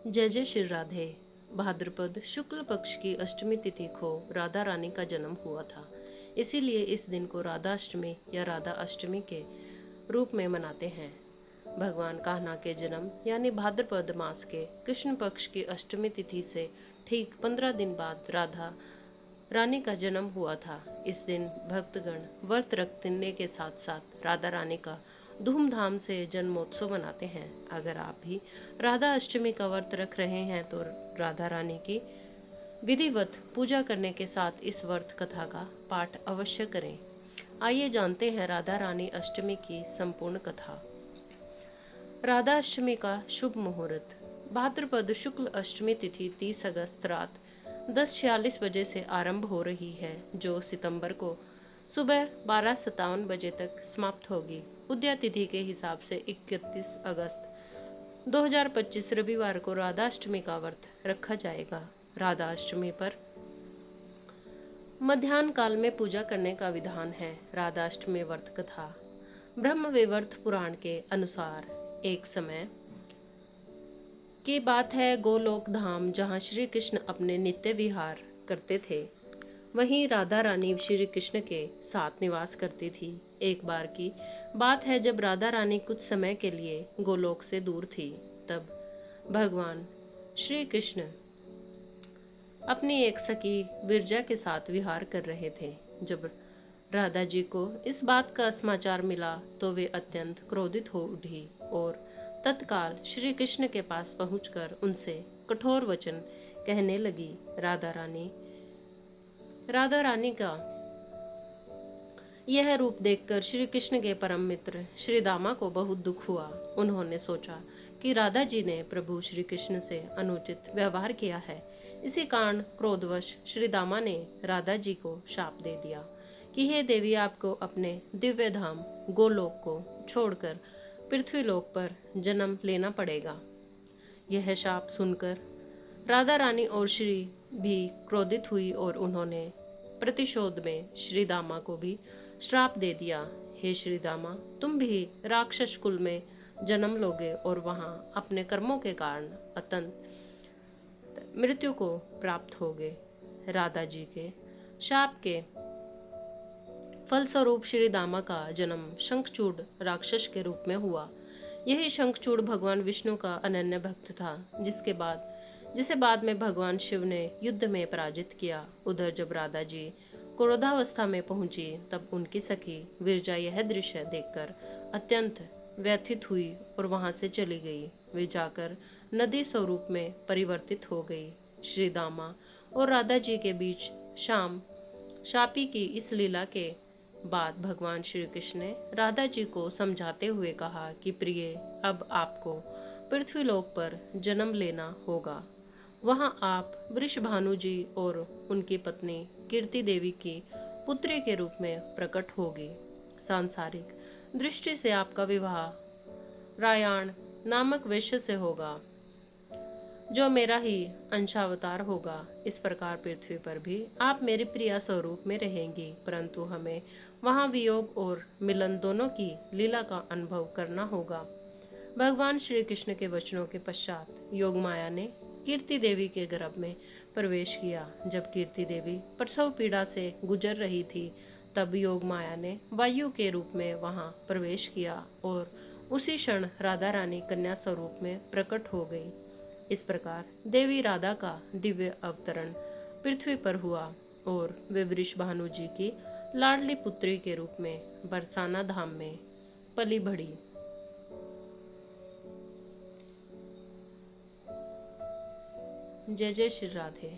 जय जय श्री राधे। भाद्रपद शुक्ल पक्ष की अष्टमी तिथि को राधा रानी का जन्म हुआ था। इसीलिए इस दिन को राधा अष्टमी या राधा अष्टमी के रूप में मनाते हैं। भगवान कान्हा के जन्म यानी भाद्रपद मास के कृष्ण पक्ष की अष्टमी तिथि से ठीक 15 दिन बाद राधा रानी का जन्म हुआ था। इस दिन भक्तगण व्रत रखने के साथ साथ राधा रानी का धूमधाम से जन्मोत्सव मनाते हैं। अगर आप भी राधा अष्टमी का व्रत रख रहे हैं तो राधा रानी की विधिवत पूजा करने के साथ इस व्रत कथा का पाठ अवश्य करें। आइए जानते हैं राधा रानी अष्टमी की संपूर्ण कथा। राधा अष्टमी का शुभ मुहूर्त। भाद्रपद शुक्ल अष्टमी तिथि 30 अगस्त रात 10:46 बजे से आरंभ हो रही है, जो सितंबर को सुबह 12:57 बजे तक समाप्त होगी। उदया तिथि के हिसाब से 31 अगस्त 2025 रविवार को राधा अष्टमी का व्रत रखा जाएगा। राधा अष्टमी पर मध्याह्न काल में पूजा करने का विधान है। राधा अष्टमी व्रत कथा। ब्रह्म वैवर्त पुराण के अनुसार एक समय की बात है, गोलोक धाम जहाँ श्री कृष्ण अपने नित्य विहार करते थे, वहीं राधा रानी श्री कृष्ण के साथ निवास करती थी। एक बार की बात है, जब राधा रानी कुछ समय के लिए गोलोक से दूर थी, तब भगवान श्री कृष्ण अपनी एक सखी विरजा के साथ विहार कर रहे थे। जब राधा जी को इस बात का समाचार मिला तो वे अत्यंत क्रोधित हो उठी और तत्काल श्री कृष्ण के पास पहुंचकर उनसे कठोर वचन कहने लगी। राधा रानी का यह रूप देखकर श्री कृष्ण के परम मित्र श्री दामा को बहुत दुख हुआ। उन्होंने सोचा कि राधा जी ने प्रभु श्री कृष्ण से अनुचित व्यवहार किया है। इसी कारण क्रोधवश श्री दामा ने राधा जी को शाप दे दिया कि हे देवी, आपको अपने दिव्य धाम गोलोक को छोड़कर पृथ्वीलोक पर जन्म लेना पड़ेगा। यह शाप सुनकर राधा रानी और श्री भी क्रोधित हुई और उन्होंने प्रतिशोध में श्री दामा को भी श्राप दे दिया। हे श्री दामा, तुम भी राक्षस कुल में जन्म लोगे और वहां अपने कर्मों के कारण अत्यंत मृत्यु को प्राप्त होगे। राधा जी के शाप के फलस्वरूप श्री दामा का जन्म शंखचूड़ राक्षस के रूप में हुआ। यही शंखचूड़ भगवान विष्णु का अनन्य भक्त था, जिसे बाद में भगवान शिव ने युद्ध में पराजित किया। उधर जब राधा जी क्रोधावस्था में पहुंची, तब उनकी सखी विरजा यह दृश्य देखकर अत्यंत व्यथित हुई और वहां से चली गई। वे जाकर नदी स्वरूप में परिवर्तित हो गई। श्री दामा और राधा जी के बीच शापी की इस लीला के बाद भगवान श्री कृष्ण ने राधा जी को समझाते हुए कहा कि प्रिय, अब आपको पृथ्वीलोक पर जन्म लेना होगा। वहां आप वृषभानु जी और उनकी पत्नी कीर्ति देवी की पुत्री के रूप में प्रकट होगी। सांसारिक दृष्टि से आपका विवाह रायाण नामक वैश्य से होगा, जो मेरा ही अंशावतार होगा। इस प्रकार पृथ्वी पर भी आप मेरी प्रिया स्वरूप में रहेंगी, परंतु हमें वहां वियोग और मिलन दोनों की लीला का अनुभव करना होगा। भगवान श्री कृष्ण के वचनों के पश्चात योग माया ने कीर्ति देवी के गर्भ में प्रवेश किया। जब कीर्ति देवी प्रसव पीड़ा से गुजर रही थी, तब योग माया ने वायु के रूप में वहां प्रवेश किया और उसी क्षण राधा रानी कन्या स्वरूप में प्रकट हो गई। इस प्रकार देवी राधा का दिव्य अवतरण पृथ्वी पर हुआ और वे वृषभानु जी की लाडली पुत्री के रूप में बरसाना धाम में पली बढ़ी। जय जय श्री राधे।